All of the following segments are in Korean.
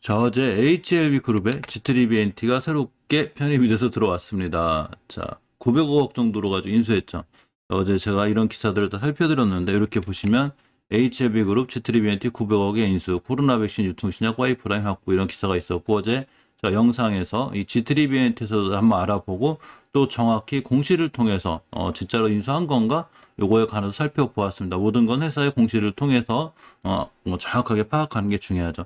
자, 어제 HLB 그룹에 G3BNT가 새롭게 편입이 돼서 들어왔습니다. 자, 900억 정도로 가지고 인수했죠. 어제 제가 이런 기사들을 다 살펴드렸는데 이렇게 보시면 HLB 그룹 G3BNT 900억의 인수, 코로나 백신 유통신약 와이프라인 확보 이런 기사가 있었고 어제 제가 영상에서 이 G3BNT에서도 한번 알아보고 또 정확히 공시를 통해서 진짜로 인수한 건가? 요거에 관해서 살펴보았습니다. 모든 건 회사의 공시를 통해서 정확하게 파악하는 게 중요하죠.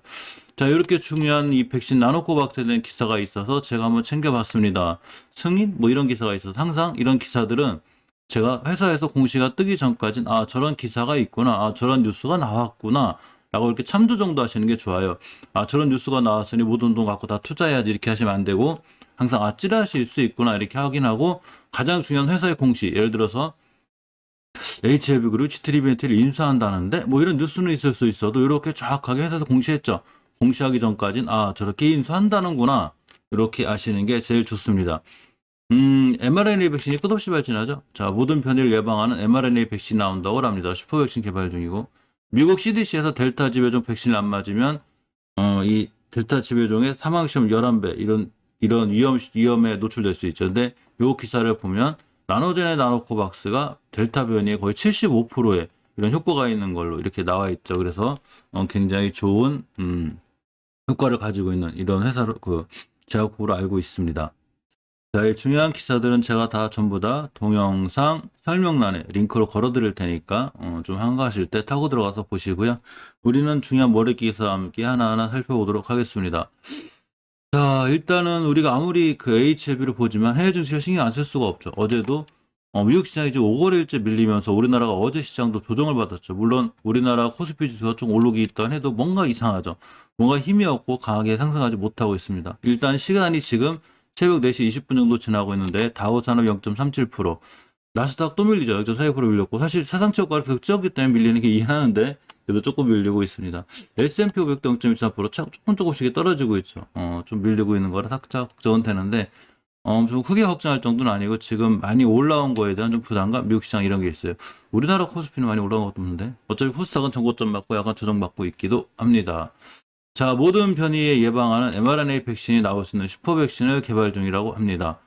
자, 이렇게 중요한 이 백신 나노코박스에 대한 기사가 있어서 제가 한번 챙겨봤습니다. 승인? 뭐 이런 기사가 있어서 항상 이런 기사들은 제가 회사에서 공시가 뜨기 전까진 아, 저런 기사가 있구나. 아, 저런 뉴스가 나왔구나. 라고 이렇게 참조 정도 하시는 게 좋아요. 아, 저런 뉴스가 나왔으니 모든 돈 갖고 다 투자해야지 이렇게 하시면 안 되고 항상 아, 찌라시일 수 있구나 이렇게 확인하고 가장 중요한 회사의 공시 예를 들어서 HLB 그룹 G3BNT를 인수한다는데 뭐 이런 뉴스는 있을 수 있어도 이렇게 정확하게 회사에서 공시했죠. 공시하기 전까진 아 저렇게 인수한다는구나 이렇게 아시는 게 제일 좋습니다. mRNA 백신이 끝없이 발전하죠. 자, 모든 변이를 예방하는 mRNA 백신 나온다고 합니다. 슈퍼 백신 개발 중이고 미국 CDC에서 델타 지배종 백신을 안 맞으면 이 델타 지배종의 사망 시험 11배 이런 위험에 노출될 수 있죠. 근데 요 기사를 보면 나노젠의 나노코박스가 델타 변이의 거의 75%의 이런 효과가 있는 걸로 이렇게 나와 있죠. 그래서 굉장히 좋은 효과를 가지고 있는 이런 회사로 제약국으로 알고 있습니다. 자, 이 중요한 기사들은 제가 다 전부 다 동영상 설명란에 링크로 걸어 드릴 테니까 좀 한가하실 때 타고 들어가서 보시고요. 우리는 중요한 머리 기사와 함께 하나하나 살펴보도록 하겠습니다. 자, 일단은 우리가 아무리 그 HLB를 보지만 해외 증시를 신경 안 쓸 수가 없죠. 어제도 미국 시장이 지금 5거래일째 밀리면서 우리나라가 어제 시장도 조정을 받았죠. 물론 우리나라 코스피 지수가 좀 오르기 있던 해도 뭔가 이상하죠. 뭔가 힘이 없고 강하게 상승하지 못하고 있습니다. 일단 시간이 지금 새벽 4시 20분 정도 지나고 있는데 다우산업 0.37%, 나스닥 또 밀리죠. 0.42% 밀렸고 사실 사상치 효과를 계속 찍었기 때문에 밀리는 게 이해하는데 그래도 조금 밀리고 있습니다. S&P 500도 0.14% 조금씩 떨어지고 있죠. 좀 밀리고 있는 거라 살짝 걱정은 되는데 좀 크게 확정할 정도는 아니고 지금 많이 올라온 거에 대한 좀 부담감, 미국 시장 이런 게 있어요. 우리나라 코스피는 많이 올라온 것도 없는데 어차피 코스닥은 정고점 맞고 약간 조정받고 있기도 합니다. 자, 모든 변이에 예방하는 mRNA 백신이 나올 수 있는 슈퍼 백신을 개발 중이라고 합니다.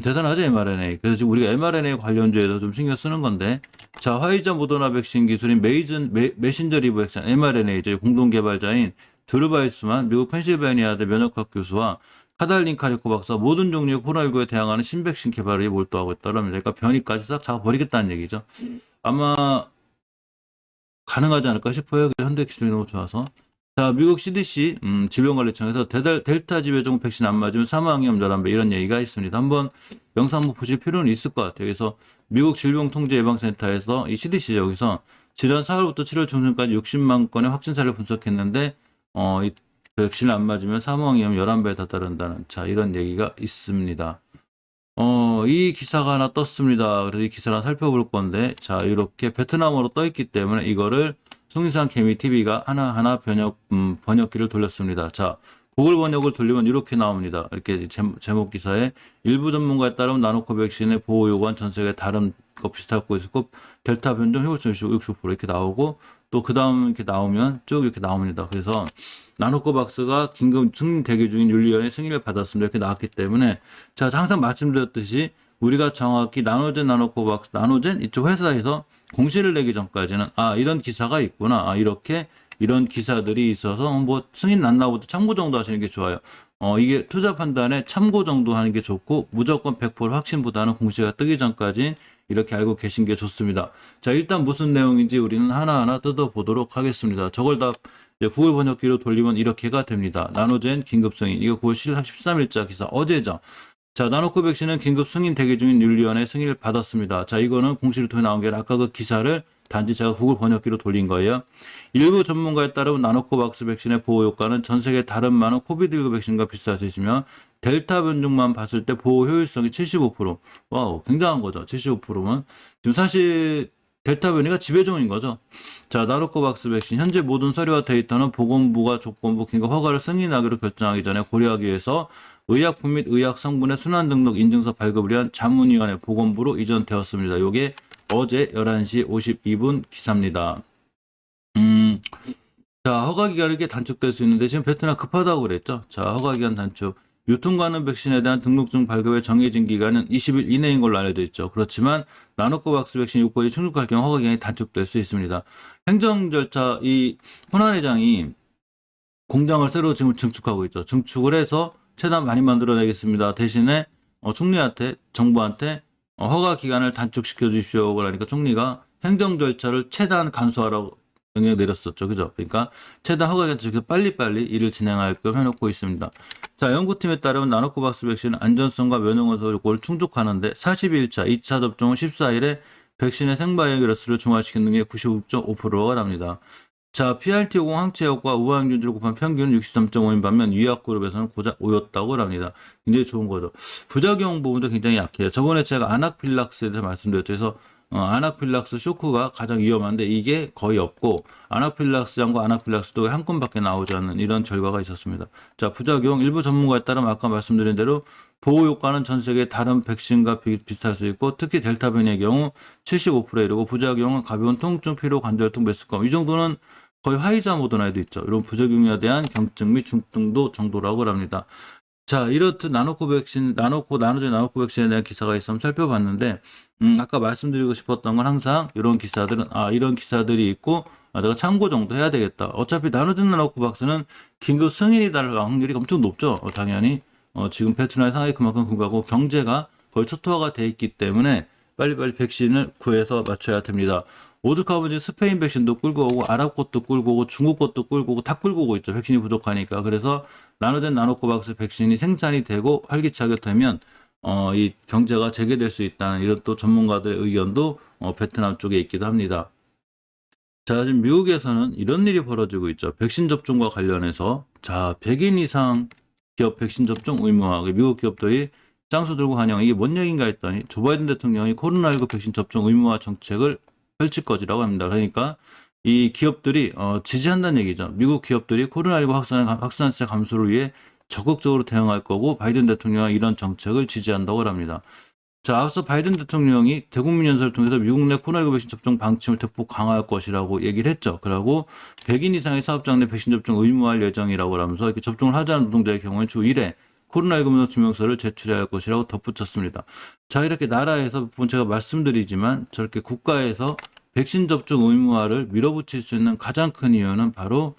대단하죠, mRNA. 그래서 지금 우리가 mRNA 관련주에서 좀 신경 쓰는 건데, 자, 화이자 모더나 백신 기술인 메신저 리브 백신 mRNA죠. 공동 개발자인 드루바이스만 미국 펜실베니아대 면역학 교수와 카달린 카리코 박사 모든 종류의 코로나19에 대항하는 신백신 개발에 몰두하고 있다고 합니다. 그러니까 변이까지 싹 잡아버리겠다는 얘기죠. 아마 가능하지 않을까 싶어요. 현대 기술이 너무 좋아서. 자, 미국 CDC 질병관리청에서 델타 지배종 백신 안 맞으면 사망 위험 11배 이런 얘기가 있습니다. 한번 영상 한번 보실 필요는 있을 것 같아요. 그래서 미국 질병통제예방센터에서 이 CDC 여기서 지난 4월부터 7월 중순까지 60만 건의 확진사를 분석했는데 이 백신을 안 맞으면 사망 위험 11배에 다다른다는 자 이런 얘기가 있습니다. 이 기사가 하나 떴습니다. 그래서 이 기사를 하나 살펴볼 건데 자 이렇게 베트남어로 떠 있기 때문에 이거를 송인상 개미TV가 하나하나 번역기를 돌렸습니다. 자, 구글 번역을 돌리면 이렇게 나옵니다. 이렇게 제목 기사에 일부 전문가에 따르면 나노코 백신의 보호 요구한 전 세계 다른 거 비슷하고 있었고 델타 변종 효율성 60% 이렇게 나오고 또 그 다음 이렇게 나오면 쭉 이렇게 나옵니다. 그래서 나노코박스가 긴급 승인 대기 중인 윤리위원회 승인을 받았습니다. 이렇게 나왔기 때문에 제가 항상 말씀드렸듯이 우리가 정확히 나노젠 나노코박스 나노젠 이쪽 회사에서 공시를 내기 전까지는 아 이런 기사가 있구나 아 이렇게 이런 기사들이 있어서 뭐 승인 났나 보다 참고 정도 하시는 게 좋아요. 이게 투자 판단에 참고 정도 하는 게 좋고 무조건 100% 확신보다는 공시가 뜨기 전까지 이렇게 알고 계신 게 좋습니다. 자, 일단 무슨 내용인지 우리는 하나하나 뜯어보도록 하겠습니다. 저걸 다 이제 구글 번역기로 돌리면 이렇게가 됩니다. 나노젠 긴급 승인 이거 9월 13일자 기사 어제죠. 자, 나노코 백신은 긴급 승인 대기 중인 윤리위원회 승인을 받았습니다. 자, 이거는 공시를 통해 나온 게 아니라 아까 그 기사를 단지 제가 구글 번역기로 돌린 거예요. 일부 전문가에 따르면 나노코박스 백신의 보호 효과는 전 세계 다른 많은 코비드19 백신과 비슷할 수 있으며 델타 변종만 봤을 때 보호 효율성이 75%. 와우, 굉장한 거죠. 75%면. 지금 사실 델타 변이가 지배종인 거죠. 자, 나노코박스 백신 현재 모든 서류와 데이터는 보건부가 조건부 긴급 허가를 승인하기로 결정하기 전에 고려하기 위해서 의약품 및 의약 성분의 순환 등록 인증서 발급을 위한 자문위원회 보건부로 이전되었습니다. 요게 어제 11시 52분 기사입니다. 자, 허가기간이 이렇게 단축될 수 있는데 지금 베트남 급하다고 그랬죠. 자, 허가기간 단축. 유통 가능 백신에 대한 등록증 발급의 정해진 기간은 20일 이내인 걸로 알려져 있죠. 그렇지만 나노코박스 백신 요건이 충족할 경우 허가기간이 단축될 수 있습니다. 행정 절차, 이 혼한회장이 공장을 새로 지금 증축하고 있죠. 증축을 해서 최대한 많이 만들어내겠습니다. 대신에 총리한테, 정부한테 허가 기간을 단축시켜 주십시오. 그러니까 총리가 행정 절차를 최대한 간소화라고 명령 내렸었죠. 그죠? 그러니까 최대한 허가 기간 단축해서 빨리빨리 일을 진행하게끔 해놓고 있습니다. 자, 연구팀에 따르면 나노코박스 백신은 안전성과 면역원소 요건을 충족하는데 42일차 2차 접종 후 14일에 백신의 생바이러스를 중화시키는 게 99.5%가 납니다. 자, PRT50 항체 효과 우하항균주를 곱한 평균은 63.5인 반면 위약그룹에서는 고작 5였다고 합니다. 굉장히 좋은 거죠. 부작용 부분도 굉장히 약해요. 저번에 제가 아나필락스에 대해서 말씀드렸죠. 그래서 아나필락스 쇼크가 가장 위험한데 이게 거의 없고 아나필락스장과 아나필락스도 한 건밖에 나오지 않는 이런 결과가 있었습니다. 자, 부작용 일부 전문가에 따르면 아까 말씀드린 대로 보호 효과는 전 세계 다른 백신과 비슷할 수 있고 특히 델타 변이의 경우 75%에 이르고 부작용은 가벼운 통증, 피로, 관절통, 메스꺼움 이 정도는 거의 화이자 모더나에도 있죠. 이런 부작용에 대한 경증 및 중증도 정도라고 합니다. 자, 이렇듯 나노코 백신, 나노젠 나노코 백신에 대한 기사가 있으면 살펴봤는데, 아까 말씀드리고 싶었던 건 항상 이런 기사들은, 이런 기사들이 있고, 내가 참고 정도 해야 되겠다. 어차피 나노젠 나노코 박스는 긴급 승인이 날 확률이 엄청 높죠. 당연히. 지금 베트남의 상황이 그만큼 급하고 경제가 거의 초토화가 돼 있기 때문에 빨리빨리 백신을 구해서 맞춰야 됩니다. 오죽하면 지금 스페인 백신도 끌고 오고 아랍 것도 끌고 오고 중국 것도 끌고 오고 다 끌고 오고 있죠. 백신이 부족하니까. 그래서 나노젠 나노코박스 백신이 생산이 되고 활기차게 되면 이 경제가 재개될 수 있다는 이런 또 전문가들의 의견도 베트남 쪽에 있기도 합니다. 자, 지금 미국에서는 이런 일이 벌어지고 있죠. 백신 접종과 관련해서 자, 100인 이상 기업 백신 접종 의무화. 미국 기업들이 짱수 들고 환영. 이게 뭔 얘기인가 했더니 조 바이든 대통령이 코로나19 백신 접종 의무화 정책을 펼칠 것이라고 합니다. 그러니까 이 기업들이 지지한다는 얘기죠. 미국 기업들이 코로나19 확산세 감소를 위해 적극적으로 대응할 거고 바이든 대통령은 이런 정책을 지지한다고 합니다. 자, 앞서 바이든 대통령이 대국민 연설을 통해서 미국 내 코로나19 백신 접종 방침을 대폭 강화할 것이라고 얘기를 했죠. 그리고 100인 이상의 사업장 내 백신 접종 의무화할 예정이라고 하면서 이렇게 접종을 하지 않은 노동자의 경우에 주 1회 코로나19 면역 증명서를 제출해야 할 것이라고 덧붙였습니다. 자, 이렇게 나라에서 제가 말씀드리지만 저렇게 국가에서 백신 접종 의무화를 밀어붙일 수 있는 가장 큰 이유는 바로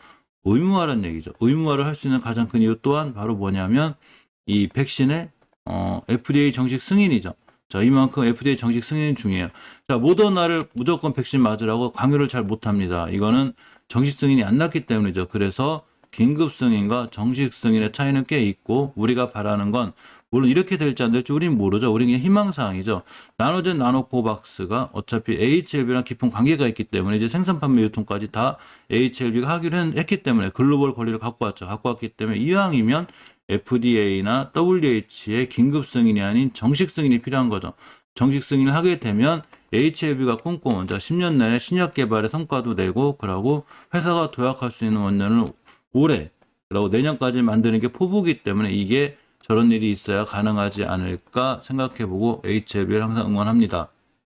의무화라는 얘기죠. 의무화를 할 수 있는 가장 큰 이유 또한 바로 뭐냐면 이 백신의 FDA 정식 승인이죠. 자, 이만큼 FDA 정식 승인이 중요해요. 자, 모더나를 무조건 백신 맞으라고 강요를 잘 못합니다. 이거는 정식 승인이 안 났기 때문이죠. 그래서 긴급 승인과 정식 승인의 차이는 꽤 있고 우리가 바라는 건 물론 이렇게 될지 안 될지 우리는 모르죠. 우리는 그냥 희망사항이죠. 나노젠 나노코박스가 어차피 HLB랑 깊은 관계가 있기 때문에 이제 생산 판매 유통까지 다 HLB가 하기로 했기 때문에 글로벌 권리를 갖고 왔죠. 갖고 왔기 때문에 이왕이면 FDA나 WH의 긴급 승인이 아닌 정식 승인이 필요한 거죠. 정식 승인을 하게 되면 HLB가 꿈꿔온 10년 내에 신약 개발의 성과도 내고 그러고 회사가 도약할 수 있는 원년을 올해 그리고 내년까지 만드는 게 포부기 때문에 이게 저런 일이 있어야 가능하지 않을까 생각해보고 HLB를 항상 응원합니다.